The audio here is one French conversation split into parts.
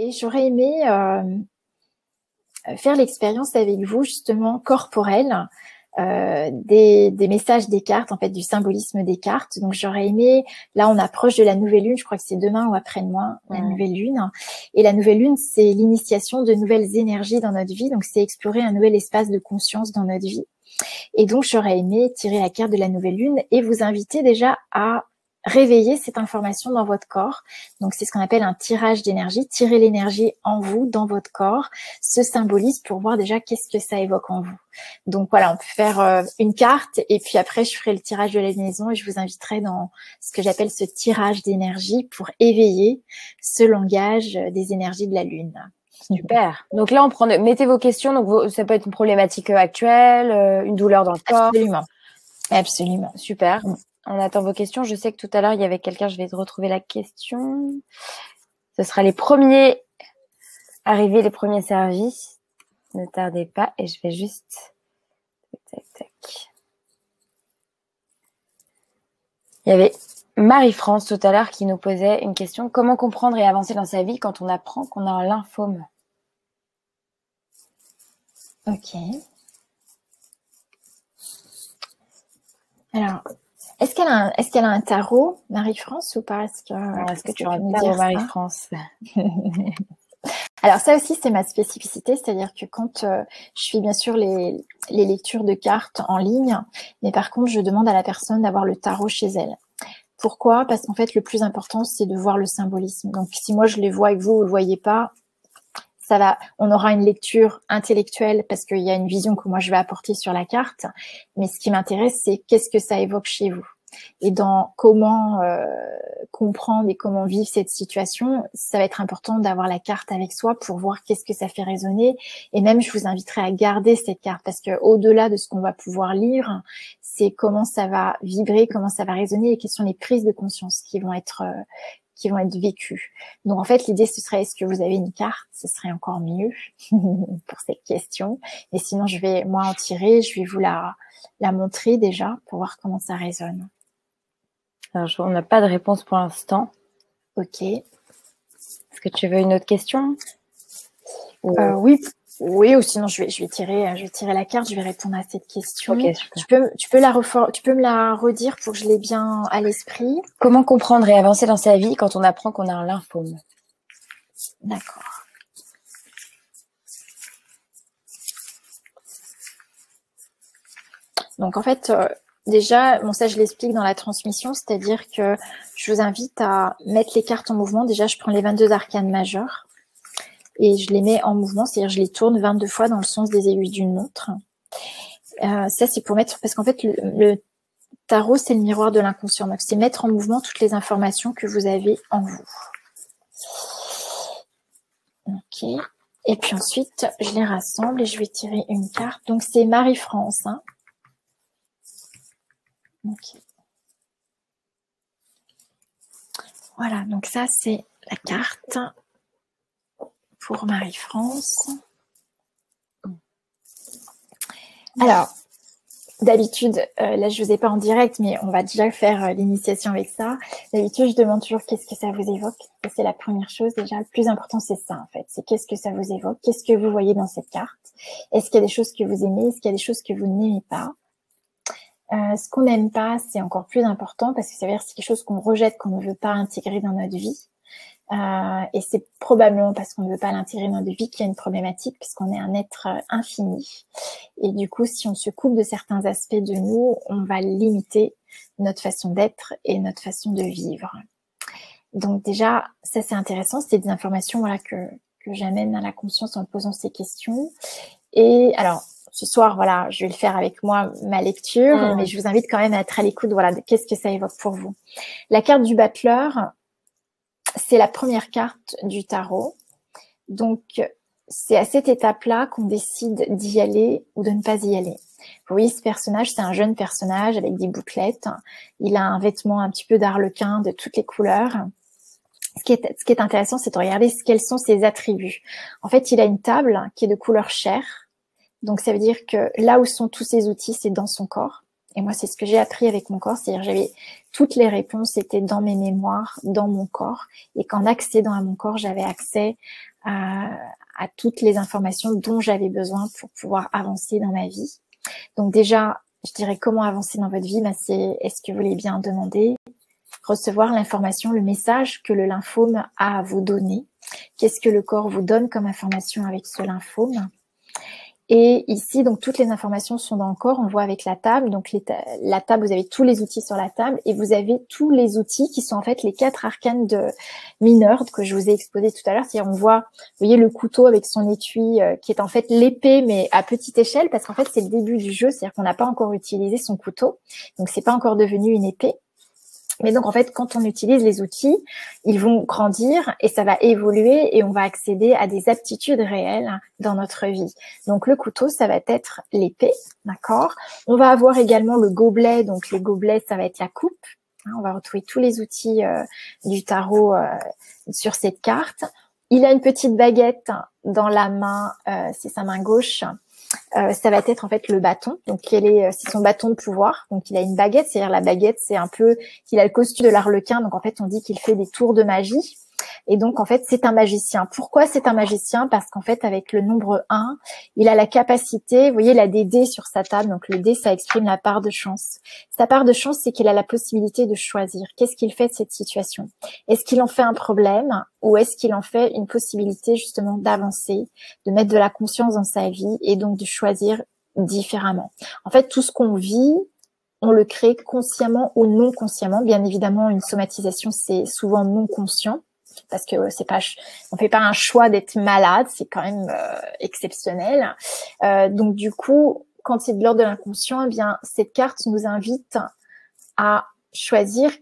Et j'aurais aimé faire l'expérience avec vous, justement, corporelle, des messages des cartes, en fait, du symbolisme des cartes. Donc, j'aurais aimé, là, on approche de la nouvelle lune, je crois que c'est demain ou après-demain, la nouvelle lune. Et la nouvelle lune, c'est l'initiation de nouvelles énergies dans notre vie. Donc, c'est explorer un nouvel espace de conscience dans notre vie. Et donc, j'aurais aimé tirer la carte de la nouvelle lune et vous inviter déjà à réveiller cette information dans votre corps. Donc, c'est ce qu'on appelle un tirage d'énergie. Tirer l'énergie en vous, dans votre corps, se symbolise pour voir déjà qu'est-ce que ça évoque en vous. Donc, voilà, on peut faire une carte et puis après, je ferai le tirage de la maison et je vous inviterai dans ce que j'appelle ce tirage d'énergie pour éveiller ce langage des énergies de la lune. Super. Donc là, mettez vos questions. Donc, ça peut être une problématique actuelle, une douleur dans le corps. Absolument. Absolument. Super. On attend vos questions. Je sais que tout à l'heure, il y avait quelqu'un. Je vais retrouver la question. Ce sera les premiers arrivés, les premiers services. Ne tardez pas. Et je vais juste... Tac, tac. Il y avait Marie-France tout à l'heure qui nous posait une question. Comment comprendre et avancer dans sa vie quand on apprend qu'on a un lymphome? Ok. Alors, est-ce qu'elle a un tarot, Marie-France, ou pas? Est-ce que tu as un tarot, Marie-France? Alors ça aussi, c'est ma spécificité, c'est-à-dire que quand je fais bien sûr les lectures de cartes en ligne, mais par contre, je demande à la personne d'avoir le tarot chez elle. Pourquoi? Parce qu'en fait, le plus important, c'est de voir le symbolisme. Donc, si moi, je les vois et que vous ne le voyez pas, on aura une lecture intellectuelle parce qu'il y a une vision que moi je vais apporter sur la carte. Mais ce qui m'intéresse, c'est qu'est-ce que ça évoque chez vous. Et dans comment comprendre et comment vivre cette situation, ça va être important d'avoir la carte avec soi pour voir qu'est-ce que ça fait résonner. Et même, je vous inviterai à garder cette carte parce que au-delà de ce qu'on va pouvoir lire, c'est comment ça va vibrer, comment ça va résonner et quelles sont les prises de conscience qui vont être vécues. Donc en fait, l'idée ce serait, est-ce que vous avez une carte? Ce serait encore mieux pour cette question. Et sinon, je vais moi en tirer, je vais vous la montrer déjà pour voir comment ça résonne. Alors, on n'a pas de réponse pour l'instant. Ok. Est-ce que tu veux une autre question? Oui, ou sinon je vais tirer la carte, je vais répondre à cette question. Okay, tu peux me la redire pour que je l'ai bien à l'esprit. Comment comprendre et avancer dans sa vie quand on apprend qu'on a un lymphome? D'accord. Donc en fait, déjà, ça je l'explique dans la transmission, c'est-à-dire que je vous invite à mettre les cartes en mouvement. Déjà, je prends les 22 arcanes majeures et je les mets en mouvement, c'est-à-dire je les tourne 22 fois dans le sens des aiguilles d'une montre. Ça, c'est pour mettre, parce qu'en fait, le tarot, c'est le miroir de l'inconscient. Donc, c'est mettre en mouvement toutes les informations que vous avez en vous. Ok. Et puis ensuite, je les rassemble et je vais tirer une carte. Donc, c'est Marie-France. Hein. Ok. Voilà, donc ça, c'est la carte pour Marie-France. Alors, d'habitude, là, je ne vous ai pas en direct, mais on va déjà faire l'initiation avec ça. D'habitude, je demande toujours qu'est-ce que ça vous évoque. C'est la première chose déjà. Le plus important, c'est ça, en fait. C'est qu'est-ce que ça vous évoque. Qu'est-ce que vous voyez dans cette carte. Est-ce qu'il y a des choses que vous aimez? Est-ce qu'il y a des choses que vous n'aimez pas? Ce qu'on n'aime pas, c'est encore plus important parce que ça veut dire que c'est quelque chose qu'on rejette, qu'on ne veut pas intégrer dans notre vie. Et c'est probablement parce qu'on ne veut pas l'intégrer dans notre vie qu'il y a une problématique puisqu'on est un être infini. Et du coup, si on se coupe de certains aspects de nous, on va limiter notre façon d'être et notre façon de vivre. Donc déjà, ça c'est intéressant. C'est des informations voilà, que j'amène à la conscience en posant ces questions. Et alors, ce soir, voilà, je vais le faire avec moi, ma lecture, mais je vous invite quand même à être à l'écoute, voilà, de qu'est-ce que ça évoque pour vous. La carte du battleur, c'est la première carte du tarot. Donc, c'est à cette étape-là qu'on décide d'y aller ou de ne pas y aller. Vous voyez, ce personnage, c'est un jeune personnage avec des bouclettes. Il a un vêtement un petit peu d'arlequin de toutes les couleurs. Ce qui est intéressant, c'est de regarder quels sont ses attributs. En fait, il a une table qui est de couleur chair. Donc, ça veut dire que là où sont tous ses outils, c'est dans son corps. Et moi, c'est ce que j'ai appris avec mon corps, c'est-à-dire j'avais toutes les réponses étaient dans mes mémoires, dans mon corps, et qu'en accédant à mon corps, j'avais accès à toutes les informations dont j'avais besoin pour pouvoir avancer dans ma vie. Donc déjà, je dirais comment avancer dans votre vie, c'est est-ce que vous voulez bien demander, recevoir l'information, le message que le lymphome a à vous donner. Qu'est-ce que le corps vous donne comme information avec ce lymphome? Et ici, donc toutes les informations sont dans le corps. On le voit avec la table. Donc la table, vous avez tous les outils sur la table et vous avez tous les outils qui sont en fait les 4 arcanes mineurs que je vous ai exposés tout à l'heure. C'est-à-dire on voit, vous voyez le couteau avec son étui qui est en fait l'épée mais à petite échelle parce qu'en fait c'est le début du jeu. C'est-à-dire qu'on n'a pas encore utilisé son couteau, donc c'est pas encore devenu une épée. Mais donc, en fait, quand on utilise les outils, ils vont grandir et ça va évoluer et on va accéder à des aptitudes réelles dans notre vie. Donc, le couteau, ça va être l'épée, d'accord? On va avoir également le gobelet. Donc, le gobelet, ça va être la coupe. On va retrouver tous les outils du tarot sur cette carte. Il a une petite baguette dans la main, c'est sa main gauche. Ça va être en fait le bâton, donc c'est son bâton de pouvoir. Donc il a une baguette, c'est-à-dire la baguette, c'est un peu, il a le costume de l'arlequin, donc en fait on dit qu'il fait des tours de magie. Et donc en fait c'est un magicien. Pourquoi c'est un magicien? Parce qu'en fait avec le nombre 1, il a la capacité, vous voyez il a des dés sur sa table, donc le dé ça exprime la part de chance. Sa part de chance c'est qu'il a la possibilité de choisir. Qu'est-ce qu'il fait de cette situation? Est-ce qu'il en fait un problème ou est-ce qu'il en fait une possibilité justement d'avancer, de mettre de la conscience dans sa vie et donc de choisir différemment? En fait tout ce qu'on vit, on le crée consciemment ou non consciemment. Bien évidemment une somatisation c'est souvent non conscient. Parce que c'est pas, on fait pas un choix d'être malade, c'est quand même exceptionnel. Donc du coup, quand c'est de l'ordre de l'inconscient, eh bien cette carte nous invite à choisir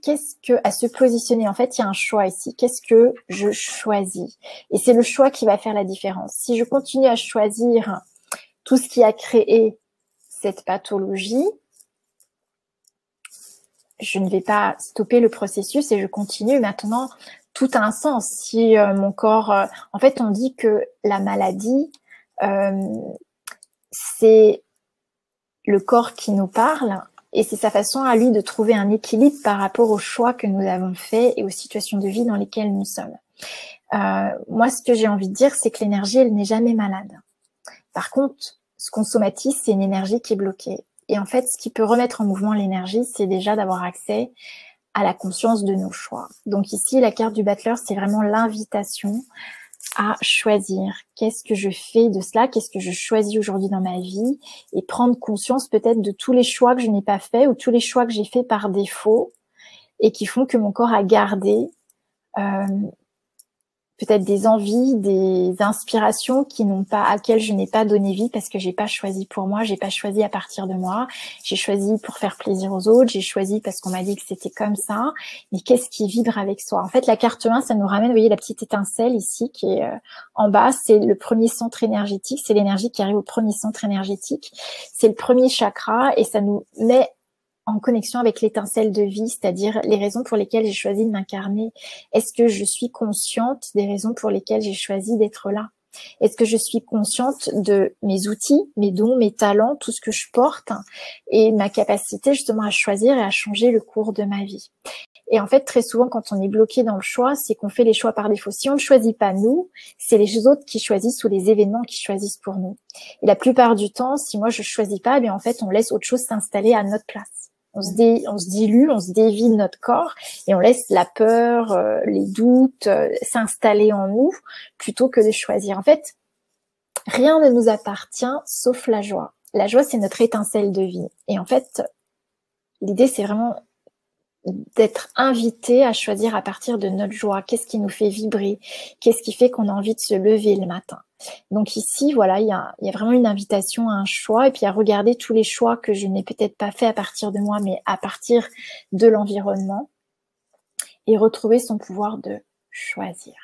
à se positionner. En fait, il y a un choix ici. Qu'est-ce que je choisis? Et c'est le choix qui va faire la différence. Si je continue à choisir tout ce qui a créé cette pathologie, je ne vais pas stopper le processus et je continue. Maintenant, tout a un sens. Si mon corps... en fait, on dit que la maladie, c'est le corps qui nous parle et c'est sa façon à lui de trouver un équilibre par rapport aux choix que nous avons faits et aux situations de vie dans lesquelles nous sommes. Moi, ce que j'ai envie de dire, c'est que l'énergie, elle n'est jamais malade. Par contre, ce qu'on somatise, c'est une énergie qui est bloquée. Et en fait, ce qui peut remettre en mouvement l'énergie, c'est déjà d'avoir accès à la conscience de nos choix. Donc ici, la carte du battleur, c'est vraiment l'invitation à choisir. Qu'est-ce que je fais de cela? Qu'est-ce que je choisis aujourd'hui dans ma vie? Et prendre conscience peut-être de tous les choix que je n'ai pas faits ou tous les choix que j'ai faits par défaut et qui font que mon corps a gardé peut-être des envies, des inspirations à quelles je n'ai pas donné vie parce que j'ai pas choisi pour moi, j'ai pas choisi à partir de moi, j'ai choisi pour faire plaisir aux autres, j'ai choisi parce qu'on m'a dit que c'était comme ça. Mais qu'est-ce qui vibre avec soi? En fait, la carte 1, ça nous ramène, vous voyez la petite étincelle ici qui est en bas, c'est le premier centre énergétique, c'est l'énergie qui arrive au premier centre énergétique, c'est le premier chakra et ça nous met en connexion avec l'étincelle de vie, c'est-à-dire les raisons pour lesquelles j'ai choisi de m'incarner. Est-ce que je suis consciente des raisons pour lesquelles j'ai choisi d'être là? Est-ce que je suis consciente de mes outils, mes dons, mes talents, tout ce que je porte et ma capacité justement à choisir et à changer le cours de ma vie? Et en fait, très souvent, quand on est bloqué dans le choix, c'est qu'on fait les choix par défaut. Si on ne choisit pas nous, c'est les autres qui choisissent ou les événements qui choisissent pour nous. Et la plupart du temps, si moi je choisis pas, bien en fait, on laisse autre chose s'installer à notre place. On se dilue, on se dévie de notre corps et on laisse la peur, les doutes s'installer en nous plutôt que de choisir. En fait, rien ne nous appartient sauf la joie. La joie, c'est notre étincelle de vie. Et en fait, l'idée, c'est vraiment d'être invité à choisir à partir de notre joie. Qu'est-ce qui nous fait vibrer? Qu'est-ce qui fait qu'on a envie de se lever le matin? Donc ici, voilà, il y a vraiment une invitation à un choix et puis à regarder tous les choix que je n'ai peut-être pas fait à partir de moi, mais à partir de l'environnement et retrouver son pouvoir de choisir.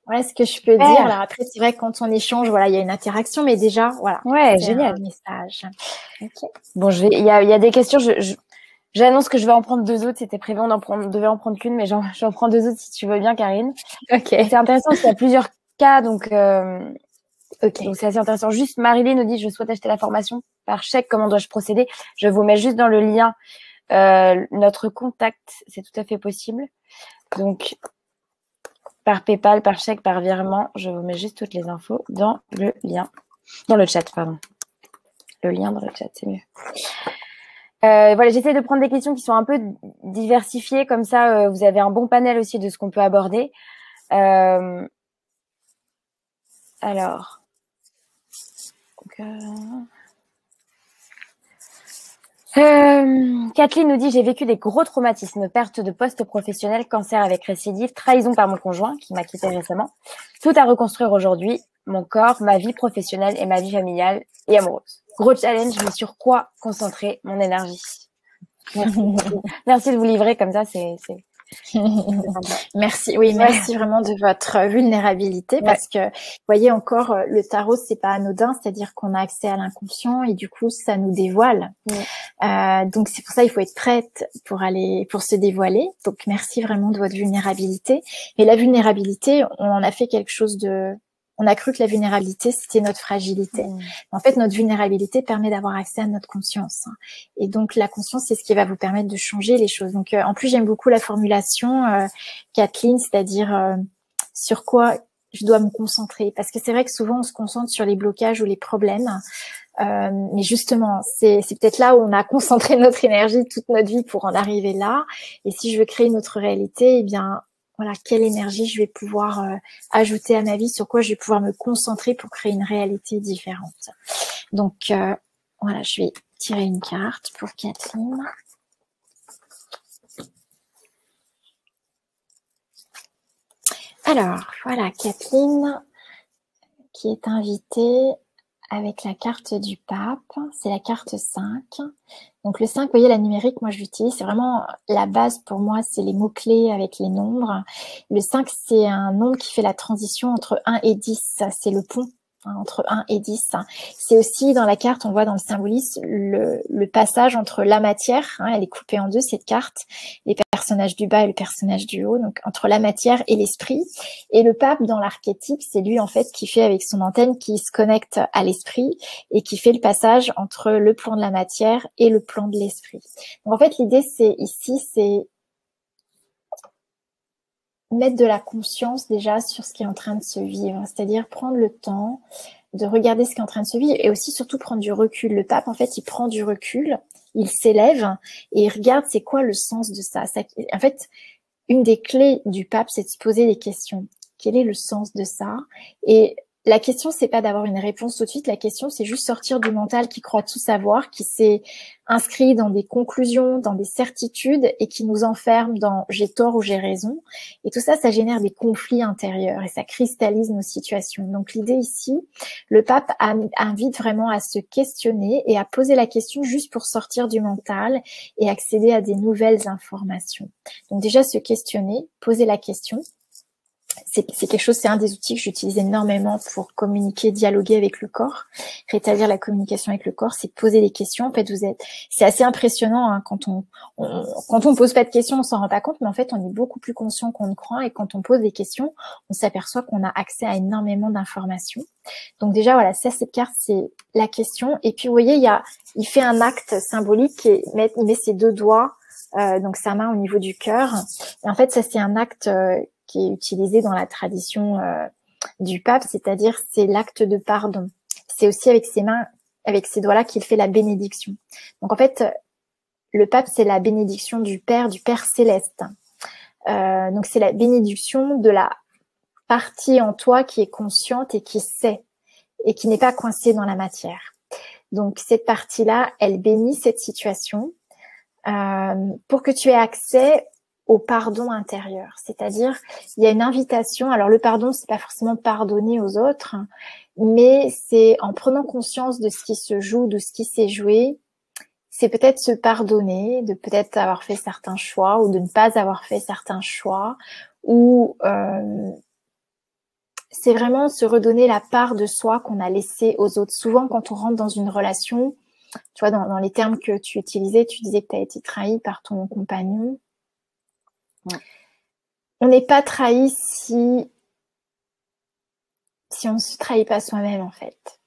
Voilà ce que je peux dire. Alors après, c'est vrai que quand on échange, voilà, il y a une interaction, mais déjà, voilà. Ouais, génial. Un message. Okay. Bon, il y a des questions. J'annonce que je vais en prendre 2 autres. C'était prévu, devait en prendre qu'une, mais j'en prends 2 autres si tu veux bien, Karine. Ok. C'est intéressant parce qu'il y a plusieurs cas, donc ok. Donc c'est assez intéressant. Juste Marie-Lé nous dit je souhaite acheter la formation. par chèque, comment dois-je procéder? Je vous mets juste dans le lien notre contact, c'est tout à fait possible. Donc, par PayPal, par chèque, par virement, je vous mets juste toutes les infos dans le lien, dans le chat, pardon. Le lien dans le chat, c'est mieux. Voilà, j'essaie de prendre des questions qui sont un peu diversifiées, comme ça, vous avez un bon panel aussi de ce qu'on peut aborder. Alors, Kathleen nous dit: j'ai vécu des gros traumatismes, perte de poste professionnel, cancer avec récidive, trahison par mon conjoint qui m'a quitté récemment. Tout à reconstruire aujourd'hui, mon corps, ma vie professionnelle et ma vie familiale et amoureuse. Gros challenge, mais sur quoi concentrer mon énergie? Merci. Merci de vous livrer comme ça, c'est Merci, oui, merci vraiment de votre vulnérabilité parce que, vous voyez encore, le tarot, c'est pas anodin, c'est-à-dire qu'on a accès à l'inconscient et du coup, ça nous dévoile. Donc, c'est pour ça, il faut être prête pour se dévoiler. Donc, merci vraiment de votre vulnérabilité. Et la vulnérabilité, on en a fait quelque chose on a cru que la vulnérabilité, c'était notre fragilité. En fait, notre vulnérabilité permet d'avoir accès à notre conscience. Et donc, la conscience, c'est ce qui va vous permettre de changer les choses. Donc, en plus, j'aime beaucoup la formulation, Kathleen, c'est-à-dire sur quoi je dois me concentrer. Parce que c'est vrai que souvent, on se concentre sur les blocages ou les problèmes. Mais justement, c'est peut-être là où on a concentré notre énergie toute notre vie pour en arriver là. Et si je veux créer une autre réalité, eh bien, voilà, quelle énergie je vais pouvoir ajouter à ma vie, sur quoi je vais pouvoir me concentrer pour créer une réalité différente. Donc, voilà, je vais tirer une carte pour Kathleen. Alors, voilà, Kathleen qui est invitée avec la carte du pape. C'est la carte 5. Donc le 5, vous voyez, la numérique, moi je l'utilise, c'est vraiment la base pour moi, c'est les mots-clés avec les nombres. Le 5, c'est un nombre qui fait la transition entre 1 et 10, c'est le pont entre 1 et 10. C'est aussi dans la carte, on voit dans le symbolisme, le passage entre la matière, elle est coupée en deux cette carte, les personnages du bas et le personnage du haut, donc entre la matière et l'esprit. Et le pape dans l'archétype, c'est lui en fait qui fait avec son antenne, qui se connecte à l'esprit et qui fait le passage entre le plan de la matière et le plan de l'esprit. Donc en fait, l'idée c'est mettre de la conscience déjà sur ce qui est en train de se vivre, c'est-à-dire prendre le temps de regarder ce qui est en train de se vivre et aussi surtout prendre du recul. Le pape, en fait, il prend du recul, il s'élève et il regarde c'est quoi le sens de ça. En fait, une des clés du pape, c'est de se poser des questions. Quel est le sens de ça? Et la question, c'est pas d'avoir une réponse tout de suite. La question, c'est juste sortir du mental qui croit tout savoir, qui s'est inscrit dans des conclusions, dans des certitudes et qui nous enferme dans j'ai tort ou j'ai raison. Et tout ça, ça génère des conflits intérieurs et ça cristallise nos situations. Donc l'idée ici, le pape invite vraiment à se questionner et à poser la question juste pour sortir du mental et accéder à des nouvelles informations. Donc déjà se questionner, poser la question. C'est quelque chose, c'est un des outils que j'utilise énormément pour communiquer, dialoguer avec le corps, rétablir la communication avec le corps, c'est de poser des questions. En fait, c'est assez impressionnant hein, quand on pose pas de questions, on s'en rend pas compte, mais en fait, on est beaucoup plus conscient qu'on ne croit et quand on pose des questions, on s'aperçoit qu'on a accès à énormément d'informations. Donc déjà, voilà, ça, cette carte, c'est la question. Et puis, vous voyez, il fait un acte symbolique et il met ses deux doigts, donc sa main au niveau du cœur. Et en fait, ça, c'est un acte qui est utilisé dans la tradition du pape, c'est-à-dire c'est l'acte de pardon. C'est aussi avec ses mains, avec ses doigts-là qu'il fait la bénédiction. Donc en fait, le pape, c'est la bénédiction du Père céleste. Donc c'est la bénédiction de la partie en toi qui est consciente et qui sait, et qui n'est pas coincée dans la matière. Donc cette partie-là, elle bénit cette situation pour que tu aies accès au pardon intérieur, c'est-à-dire il y a une invitation. Alors le pardon, c'est pas forcément pardonner aux autres, mais c'est en prenant conscience de ce qui se joue, de ce qui s'est joué, c'est peut-être se pardonner, de peut-être avoir fait certains choix ou de ne pas avoir fait certains choix, ou c'est vraiment se redonner la part de soi qu'on a laissée aux autres. Souvent, quand on rentre dans une relation, tu vois, dans les termes que tu utilisais, tu disais que tu as été trahi par ton compagnon. Ouais. On n'est pas trahi si on ne se trahit pas soi-même, en fait.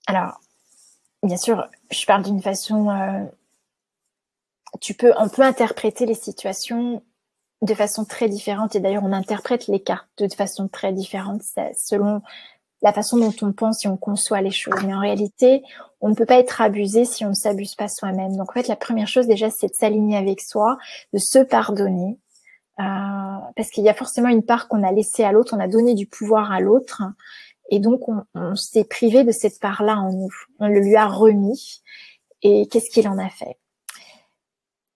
Alors, bien sûr, je parle d'une façon... on peut interpréter les situations de façon très différente. Et d'ailleurs, on interprète les cartes de façon très différente selon la façon dont on pense et on conçoit les choses. Mais en réalité, on ne peut pas être abusé si on ne s'abuse pas soi-même. Donc, en fait, la première chose, déjà, c'est de s'aligner avec soi, de se pardonner. Parce qu'il y a forcément une part qu'on a laissée à l'autre, on a donné du pouvoir à l'autre. Et donc, on s'est privé de cette part-là en nous. On le lui a remis. Et qu'est-ce qu'il en a fait?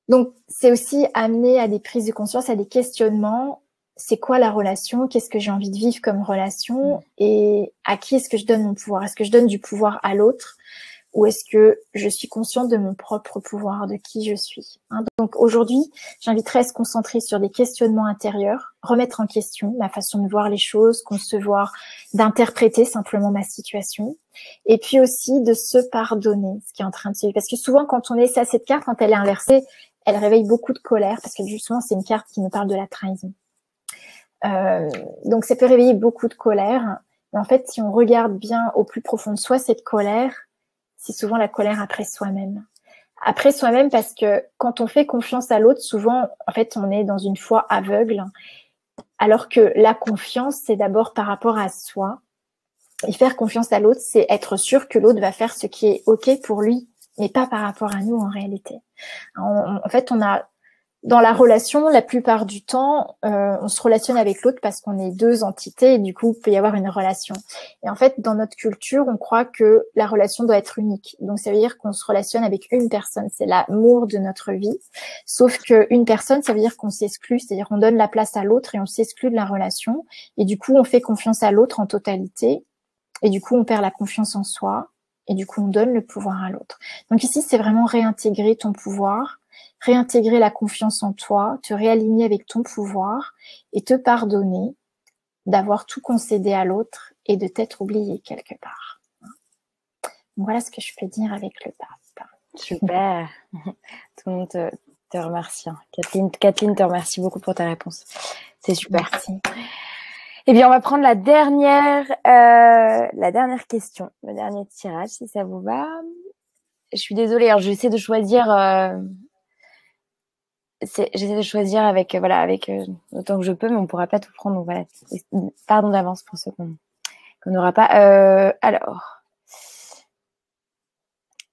Donc, c'est aussi amener à des prises de conscience, à des questionnements. C'est quoi la relation? Qu'est-ce que j'ai envie de vivre comme relation? Et à qui est-ce que je donne mon pouvoir? Est-ce que je donne du pouvoir à l'autre? Ou est-ce que je suis consciente de mon propre pouvoir, de qui je suis, hein? Donc aujourd'hui, j'inviterais à se concentrer sur des questionnements intérieurs, remettre en question ma façon de voir les choses, concevoir, d'interpréter simplement ma situation, et puis aussi de se pardonner ce qui est en train de se vivre. Parce que souvent, quand on essaie cette carte, quand elle est inversée, elle réveille beaucoup de colère, parce que justement, c'est une carte qui nous parle de la trahison. Donc ça peut réveiller beaucoup de colère. Mais en fait, si on regarde bien au plus profond de soi, cette colère, c'est souvent la colère après soi-même. Après soi-même, parce que quand on fait confiance à l'autre, souvent, en fait, on est dans une foi aveugle, alors que la confiance, c'est d'abord par rapport à soi. Et faire confiance à l'autre, c'est être sûr que l'autre va faire ce qui est OK pour lui, mais pas par rapport à nous en réalité. En fait, on a dans la relation, la plupart du temps, on se relationne avec l'autre parce qu'on est deux entités et du coup, il peut y avoir une relation. Et en fait, dans notre culture, on croit que la relation doit être unique. Donc, ça veut dire qu'on se relationne avec une personne. C'est l'amour de notre vie. Sauf qu'une personne, ça veut dire qu'on s'exclut. C'est-à-dire qu'on donne la place à l'autre et on s'exclut de la relation. Et du coup, on fait confiance à l'autre en totalité. Et du coup, on perd la confiance en soi. Et du coup, on donne le pouvoir à l'autre. Donc ici, c'est vraiment réintégrer ton pouvoir, réintégrer la confiance en toi, te réaligner avec ton pouvoir et te pardonner d'avoir tout concédé à l'autre et de t'être oublié quelque part. Donc voilà ce que je peux dire avec le pape. Super. Tout le monde te remercie. Kathleen te remercie beaucoup pour ta réponse. C'est super. Merci. Eh bien, on va prendre la dernière question, le dernier tirage, si ça vous va. Je suis désolée, alors j'essaie de choisir avec autant que je peux, mais on pourra pas tout prendre. Donc voilà, pardon d'avance pour ceux qu'on n'aura pas. Alors,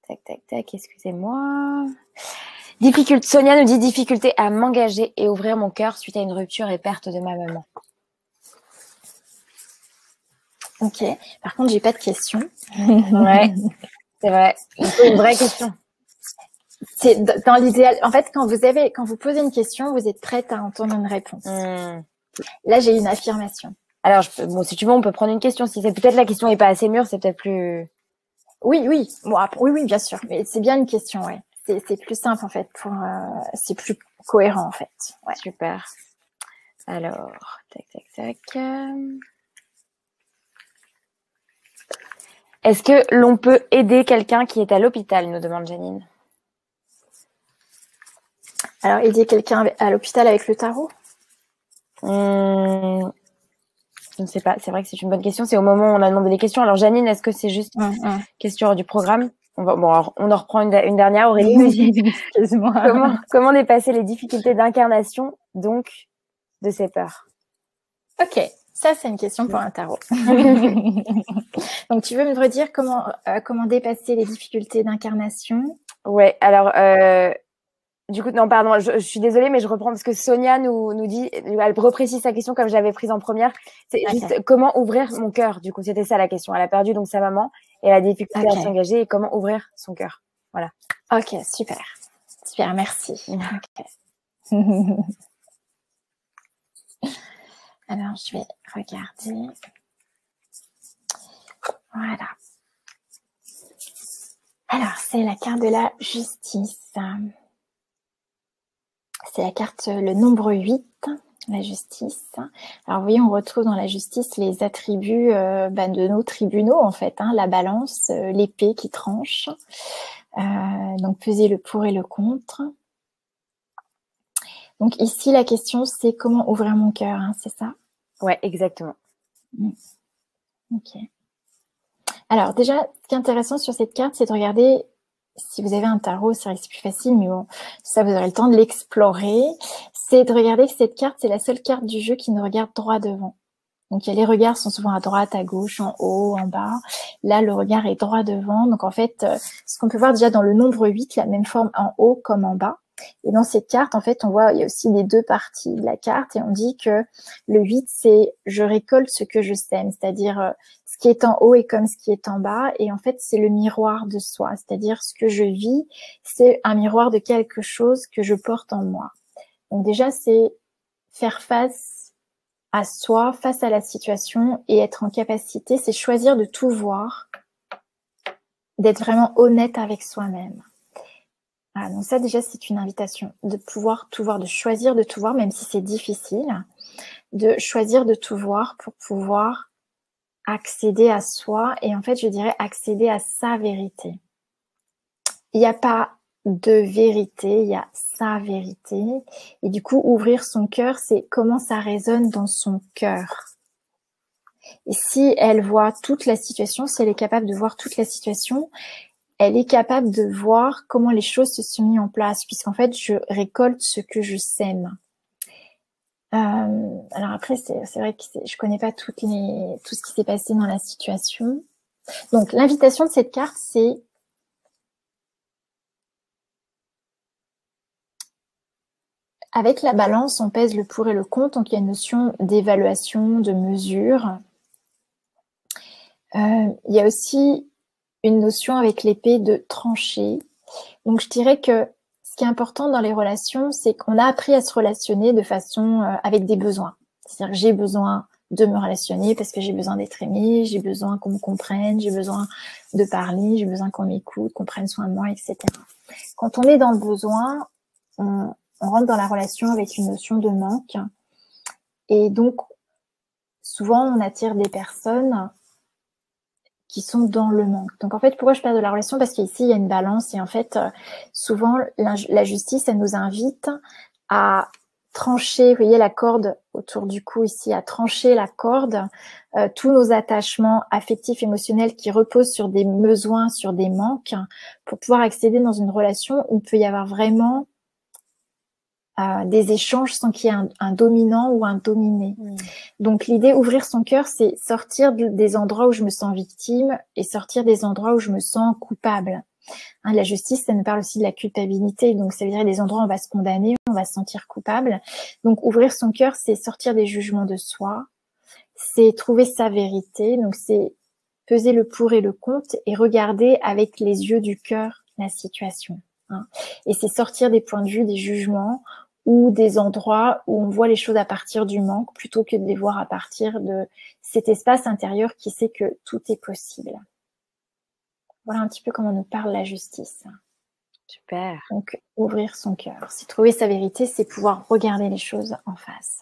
tac, excusez-moi. Sonia nous dit difficulté à m'engager et ouvrir mon cœur suite à une rupture et perte de ma maman. Ok. Par contre, j'ai pas de questions. Ouais, c'est vrai. C'est une vraie question. C'est dans l'idéal. En fait, quand vous posez une question, vous êtes prête à entendre une réponse. Là, j'ai une affirmation. Alors, si tu veux, on peut prendre une question. Si c'est peut-être la question n'est pas assez mûre, c'est peut-être plus. Oui. Bon, oui, bien sûr. Mais c'est bien une question, ouais. C'est plus simple en fait. C'est plus cohérent en fait. Ouais. Super. Alors, tac. Est-ce que l'on peut aider quelqu'un qui est à l'hôpital, nous demande Janine. Alors, aider quelqu'un à l'hôpital avec le tarot? Je ne sais pas. C'est vrai que c'est une bonne question. C'est au moment où on a demandé les questions. Alors, Janine, est-ce que c'est juste question du programme? Alors, on en reprend une dernière. Aurélie, excuse-moi. Comment dépasser les difficultés d'incarnation, donc, de ses peurs? Ok. Ça, c'est une question pour un tarot. Donc, tu veux me redire comment dépasser les difficultés d'incarnation? Ouais, alors, du coup, non, pardon, je suis désolée, mais je reprends parce que Sonia nous dit, elle reprécise sa question comme j'avais prise en première. C'est juste comment ouvrir mon cœur. Du coup, c'était ça la question. Elle a perdu donc sa maman et elle a des difficultés à s'engager et comment ouvrir son cœur. Voilà. Ok, super. Super, merci. Okay. Alors, je vais regarder. Voilà. Alors, c'est la carte de la justice. C'est la carte, le nombre 8, la justice. Alors, vous voyez, on retrouve dans la justice les attributs de nos tribunaux, en fait. La balance, l'épée qui tranche. Donc, peser le pour et le contre. Donc, ici, la question, c'est comment ouvrir mon cœur, c'est ça? Ouais, exactement. Ok. Alors déjà, ce qui est intéressant sur cette carte, c'est de regarder, si vous avez un tarot, c'est vrai que c'est plus facile, mais bon, ça vous aurez le temps de l'explorer, c'est de regarder que cette carte, c'est la seule carte du jeu qui nous regarde droit devant. Donc les regards sont souvent à droite, à gauche, en haut, en bas. Là, le regard est droit devant. Donc en fait, ce qu'on peut voir déjà dans le nombre 8, la même forme en haut comme en bas. Et dans cette carte, en fait, on voit, il y a aussi les deux parties de la carte et on dit que le 8, c'est je récolte ce que je sème, c'est-à-dire ce qui est en haut est comme ce qui est en bas. Et en fait, c'est le miroir de soi, c'est-à-dire ce que je vis, c'est un miroir de quelque chose que je porte en moi. Donc déjà, c'est faire face à soi, face à la situation et être en capacité, c'est choisir de tout voir, d'être vraiment honnête avec soi-même. Ah, donc ça déjà c'est une invitation de pouvoir tout voir, de choisir de tout voir, même si c'est difficile, de choisir de tout voir pour pouvoir accéder à soi et en fait je dirais accéder à sa vérité. Il n'y a pas de vérité, il y a sa vérité et du coup ouvrir son cœur, c'est comment ça résonne dans son cœur. Et si elle voit toute la situation, si elle est capable de voir toute la situation, elle est capable de voir comment les choses se sont mises en place, puisqu'en fait, je récolte ce que je sème. Alors après, c'est vrai que je connais pas tout ce qui s'est passé dans la situation. Donc, l'invitation de cette carte, c'est avec la balance, on pèse le pour et le contre, donc il y a une notion d'évaluation, de mesure. Il y a aussi une notion avec l'épée de trancher. Donc, je dirais que ce qui est important dans les relations, c'est qu'on a appris à se relationner de façon avec des besoins. C'est-à-dire que j'ai besoin de me relationner parce que j'ai besoin d'être aimée, j'ai besoin qu'on me comprenne, j'ai besoin de parler, j'ai besoin qu'on m'écoute, qu'on prenne soin de moi, etc. Quand on est dans le besoin, on rentre dans la relation avec une notion de manque. Et donc, souvent, on attire des personnes qui sont dans le manque. Donc en fait, pourquoi je parle de la relation? Parce qu'ici, il y a une balance et en fait, souvent, la justice, elle nous invite à trancher, vous voyez la corde autour du cou ici, à trancher la corde, tous nos attachements affectifs, émotionnels qui reposent sur des besoins, sur des manques, pour pouvoir accéder dans une relation où il peut y avoir vraiment des échanges sans qu'il y ait un dominant ou un dominé. Donc l'idée, ouvrir son cœur, c'est sortir des endroits où je me sens victime et sortir des endroits où je me sens coupable. Hein, la justice, ça nous parle aussi de la culpabilité. Donc ça veut dire des endroits où on va se condamner, on va se sentir coupable. Donc ouvrir son cœur, c'est sortir des jugements de soi, c'est trouver sa vérité. Donc c'est peser le pour et le contre et regarder avec les yeux du cœur la situation. Hein. Et c'est sortir des points de vue, des jugements ou des endroits où on voit les choses à partir du manque plutôt que de les voir à partir de cet espace intérieur qui sait que tout est possible. Voilà un petit peu comment nous parle la justice. Super. Donc, ouvrir son cœur. C'est trouver sa vérité, c'est pouvoir regarder les choses en face.